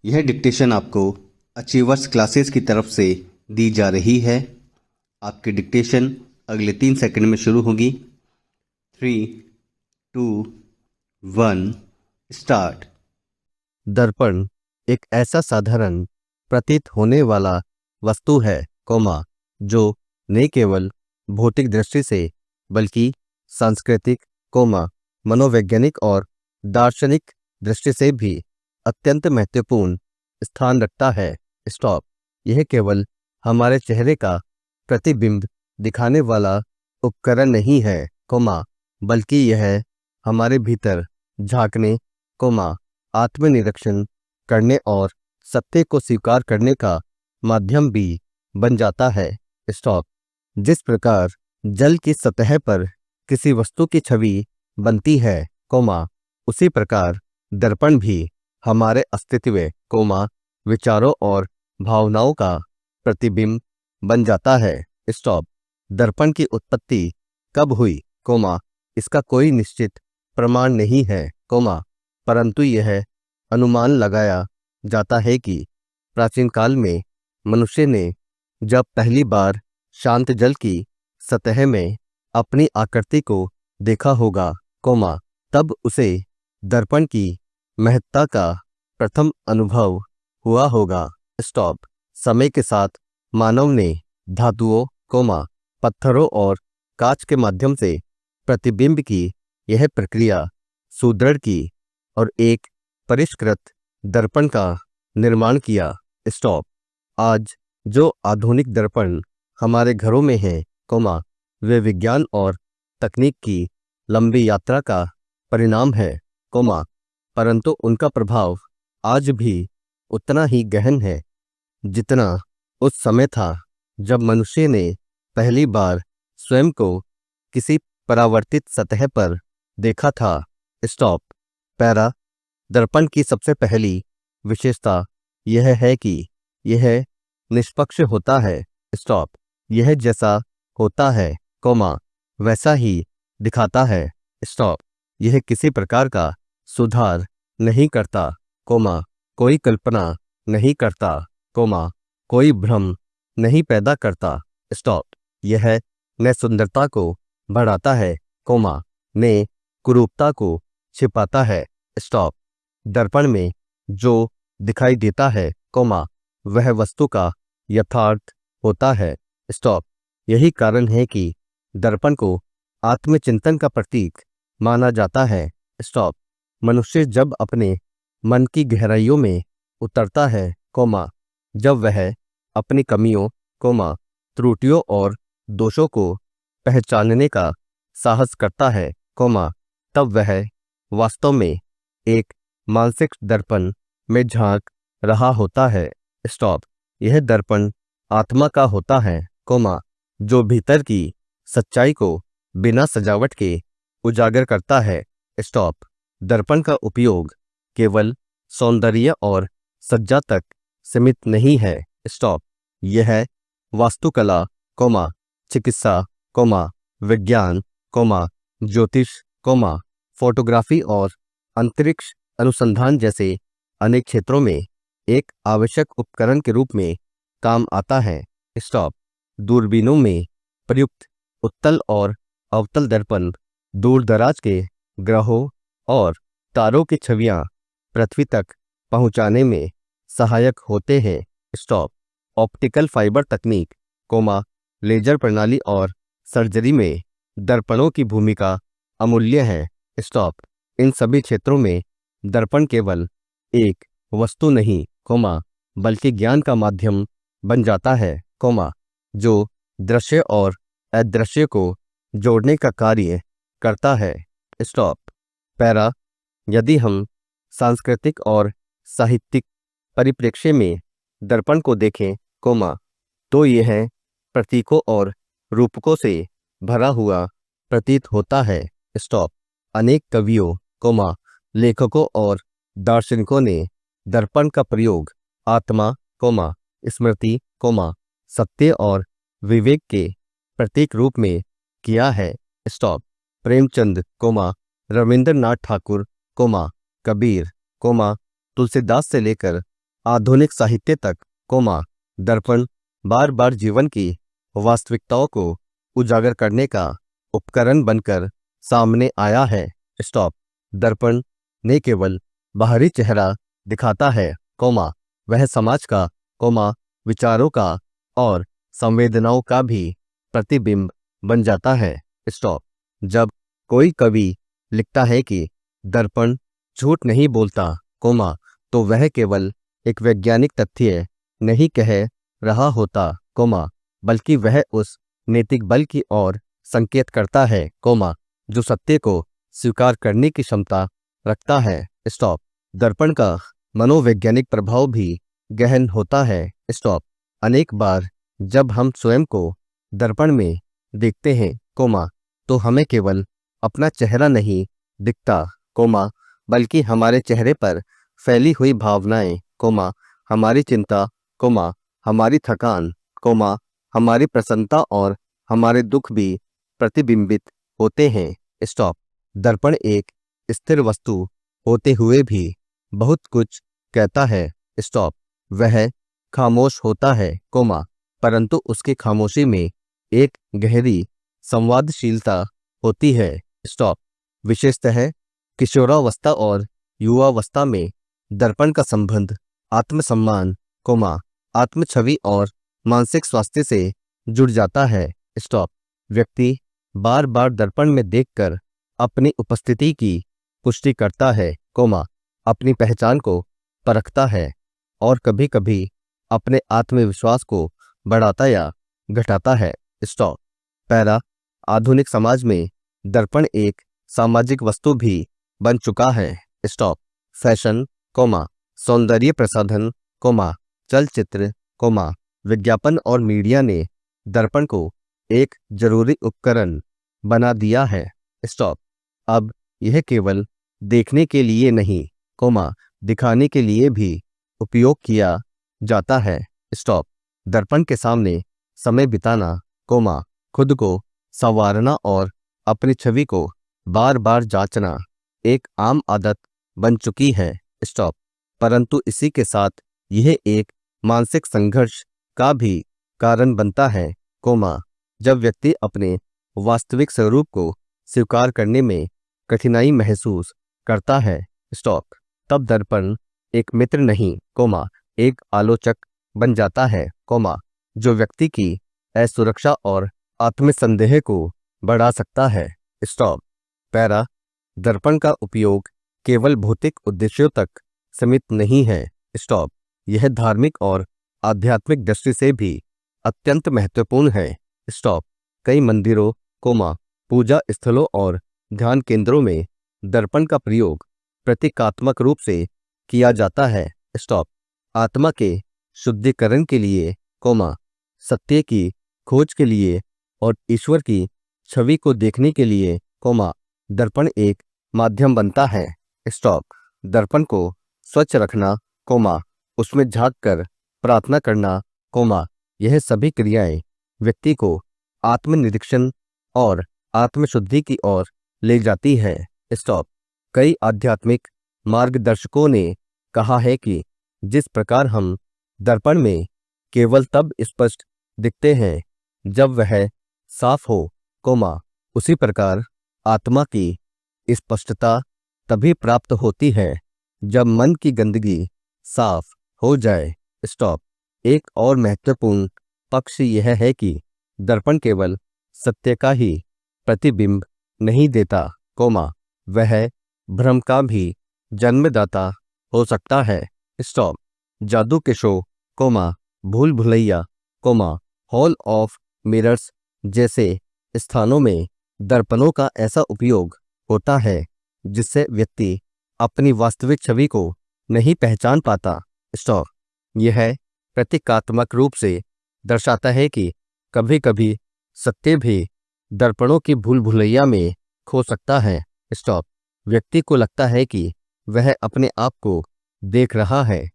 यह डिक्टेशन आपको achievers classes की तरफ से दी जा रही है। आपकी डिक्टेशन अगले 3 सेकंड में शुरू होगी। 3, 2, 1 स्टार्ट। दर्पण एक ऐसा साधारण प्रतीत होने वाला वस्तु है, जो न केवल भौतिक दृष्टि से बल्कि सांस्कृतिक, मनोवैज्ञानिक और दार्शनिक दृष्टि से भी अत्यंत महत्वपूर्ण स्थान रखता है। स्टॉप। यह केवल हमारे चेहरे का प्रतिबिंब दिखाने वाला उपकरण नहीं है, बल्कि यह हमारे भीतर झांकने, आत्मनिरीक्षण करने और सत्य को स्वीकार करने का माध्यम भी बन जाता है। स्टॉप। जिस प्रकार जल की सतह पर किसी वस्तु की छवि बनती है, उसी प्रकार दर्पण भी हमारे अस्तित्व, विचारों और भावनाओं का प्रतिबिंब बन जाता है। स्टॉप। दर्पण की उत्पत्ति कब हुई, इसका कोई निश्चित प्रमाण नहीं है, परंतु यह अनुमान लगाया जाता है कि प्राचीन काल में मनुष्य ने जब पहली बार शांत जल की सतह में अपनी आकृति को देखा होगा, तब उसे दर्पण की महत्ता का प्रथम अनुभव हुआ होगा। स्टॉप। समय के साथ मानव ने धातुओं, पत्थरों और कांच के माध्यम से प्रतिबिंब की यह प्रक्रिया सुदृढ़ की और एक परिष्कृत दर्पण का निर्माण किया। स्टॉप। आज जो आधुनिक दर्पण हमारे घरों में हैं, वे विज्ञान और तकनीक की लंबी यात्रा का परिणाम है, परंतु उनका प्रभाव आज भी उतना ही गहन है जितना उस समय था जब मनुष्य ने पहली बार स्वयं को किसी परावर्तित सतह पर देखा था। स्टॉप। पैरा। दर्पण की सबसे पहली विशेषता यह है कि यह निष्पक्ष होता है। स्टॉप। यह जैसा होता है, वैसा ही दिखाता है। स्टॉप। यह किसी प्रकार का सुधार नहीं करता, कोई कल्पना नहीं करता, कोई भ्रम नहीं पैदा करता। स्टॉप। यह न सुंदरता को बढ़ाता है, न कुरूपता को छिपाता है। स्टॉप। दर्पण में जो दिखाई देता है, वह वस्तु का यथार्थ होता है। स्टॉप। यही कारण है कि दर्पण को आत्मचिंतन का प्रतीक माना जाता है। स्टॉप। मनुष्य जब अपने मन की गहराइयों में उतरता है, जब वह अपनी कमियों, त्रुटियों और दोषों को पहचानने का साहस करता है, तब वह वास्तव में एक मानसिक दर्पण में झांक रहा होता है। स्टॉप। यह दर्पण आत्मा का होता है, जो भीतर की सच्चाई को बिना सजावट के उजागर करता है। स्टॉप। दर्पण का उपयोग केवल सौंदर्य और सज्जा तक सीमित नहीं है। स्टॉप। यह वास्तुकला, चिकित्सा, विज्ञान, ज्योतिष, फोटोग्राफी और अंतरिक्ष अनुसंधान जैसे अनेक क्षेत्रों में एक आवश्यक उपकरण के रूप में काम आता है। स्टॉप। दूरबीनों में प्रयुक्त उत्तल और अवतल दर्पण दूर दराज के ग्रहों और तारों की छवियां पृथ्वी तक पहुंचाने में सहायक होते हैं। स्टॉप। ऑप्टिकल फाइबर तकनीक, लेजर प्रणाली और सर्जरी में दर्पणों की भूमिका अमूल्य है। स्टॉप। इन सभी क्षेत्रों में दर्पण केवल एक वस्तु नहीं, बल्कि ज्ञान का माध्यम बन जाता है, जो दृश्य और अदृश्य को जोड़ने का कार्य करता है। स्टॉप। पैरा। यदि हम सांस्कृतिक और साहित्यिक परिप्रेक्ष्य में दर्पण को देखें, तो यह प्रतीकों और रूपकों से भरा हुआ प्रतीत होता है। स्टॉप। अनेक कवियों, लेखकों और दार्शनिकों ने दर्पण का प्रयोग आत्मा, स्मृति, सत्य और विवेक के प्रतीक रूप में किया है। स्टॉप। प्रेमचंद, रविंद्रनाथ ठाकुर, कबीर, तुलसीदास से लेकर आधुनिक साहित्य तक, दर्पण बार बार जीवन की वास्तविकताओं को उजागर करने का उपकरण बनकर सामने आया है। स्टॉप। दर्पण ने केवल बाहरी चेहरा दिखाता है, वह समाज का, विचारों का और संवेदनाओं का भी प्रतिबिंब बन जाता है। स्टॉप। जब कोई कवि लिखता है कि दर्पण झूठ नहीं बोलता, तो वह केवल एक वैज्ञानिक तथ्य नहीं कह रहा होता, बल्कि वह उस नैतिक बल की ओर संकेत करता है, जो सत्य को स्वीकार करने की क्षमता रखता है। स्टॉप। दर्पण का मनोवैज्ञानिक प्रभाव भी गहन होता है। स्टॉप। अनेक बार जब हम स्वयं को दर्पण में देखते हैं, तो हमें केवल अपना चेहरा नहीं दिखता, बल्कि हमारे चेहरे पर फैली हुई भावनाएं, हमारी चिंता, हमारी थकान, हमारी प्रसन्नता और हमारे दुख भी प्रतिबिंबित होते हैं। स्टॉप। दर्पण एक स्थिर वस्तु होते हुए भी बहुत कुछ कहता है। स्टॉप। वह खामोश होता है, परंतु उसकी खामोशी में एक गहरी संवादशीलता होती है। स्टॉप। विशेषतः किशोरावस्था और युवावस्था में दर्पण का संबंध आत्मसम्मान, आत्मछवि और मानसिक स्वास्थ्य से जुड़ जाता है। स्टॉप। व्यक्ति बार बार दर्पण में देखकर अपनी उपस्थिति की पुष्टि करता है, अपनी पहचान को परखता है और कभी कभी अपने आत्मविश्वास को बढ़ाता या घटाता है। स्टॉप। पैरा आधुनिक समाज में दर्पण एक सामाजिक वस्तु भी बन चुका है। स्टॉप। फैशन, सौंदर्य प्रसाधन, चलचित्र, विज्ञापन और मीडिया ने दर्पण को एक जरूरी उपकरण बना दिया है। स्टॉप। अब यह केवल देखने के लिए नहीं, दिखाने के लिए भी उपयोग किया जाता है। स्टॉप। दर्पण के सामने समय बिताना, खुद को संवारना और अपनी छवि को बार बार जांचना एक आम आदत बन चुकी है। स्टॉप। परंतु इसी के साथ यह एक मानसिक संघर्ष का भी कारण बनता है, जब व्यक्ति अपने वास्तविक स्वरूप को स्वीकार करने में कठिनाई महसूस करता है। स्टॉप। तब दर्पण एक मित्र नहीं, एक आलोचक बन जाता है, जो व्यक्ति की असुरक्षा और आत्मसंदेह को बढ़ा सकता है। स्टॉप। पैरा दर्पण का उपयोग केवल भौतिक उद्देश्यों तक सीमित नहीं है। स्टॉप। यह धार्मिक और आध्यात्मिक दृष्टि से भी अत्यंत महत्वपूर्ण है। स्टॉप। कई मंदिरों, पूजा स्थलों और ध्यान केंद्रों में दर्पण का प्रयोग प्रतीकात्मक रूप से किया जाता है। स्टॉप। आत्मा के शुद्धिकरण के लिए, सत्य की खोज के लिए और ईश्वर की छवि को देखने के लिए, दर्पण एक माध्यम बनता है। स्टॉप। दर्पण को स्वच्छ रखना, उसमें झांक कर प्रार्थना करना, यह सभी क्रियाएं व्यक्ति को आत्मनिरीक्षण और आत्मशुद्धि की ओर ले जाती है। स्टॉप। कई आध्यात्मिक मार्गदर्शकों ने कहा है कि जिस प्रकार हम दर्पण में केवल तब स्पष्ट दिखते हैं जब वह साफ हो, उसी प्रकार आत्मा की स्पष्टता तभी प्राप्त होती है जब मन की गंदगी साफ हो जाए। स्टॉप। एक और महत्वपूर्ण पक्ष यह है कि दर्पण केवल सत्य का ही प्रतिबिंब नहीं देता, वह भ्रम का भी जन्मदाता हो सकता है। स्टॉप। जादू के शो, भूल भुलैया, हॉल ऑफ मिरर्स जैसे स्थानों में दर्पणों का ऐसा उपयोग होता है जिससे व्यक्ति अपनी वास्तविक छवि को नहीं पहचान पाता। स्टॉप। यह प्रतीकात्मक रूप से दर्शाता है कि कभी कभी सत्य भी दर्पणों की भूल भुलैया में खो सकता है। स्टॉप। व्यक्ति को लगता है कि वह अपने आप को देख रहा है,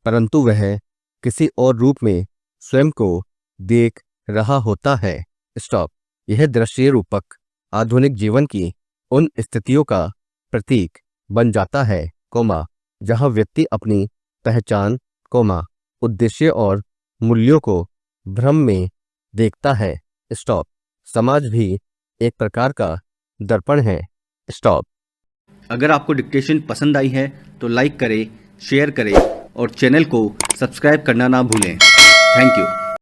परंतु वह किसी और रूप में स्वयं को देख रहा होता है। स्टॉप। यह दृश्य रूपक आधुनिक जीवन की उन स्थितियों का प्रतीक बन जाता है, जहां व्यक्ति अपनी पहचान, उद्देश्य और मूल्यों को भ्रम में देखता है। स्टॉप। समाज भी एक प्रकार का दर्पण है। स्टॉप। अगर आपको डिक्टेशन पसंद आई है तो लाइक करें, शेयर करें और चैनल को सब्सक्राइब करना ना भूलें। Thank you.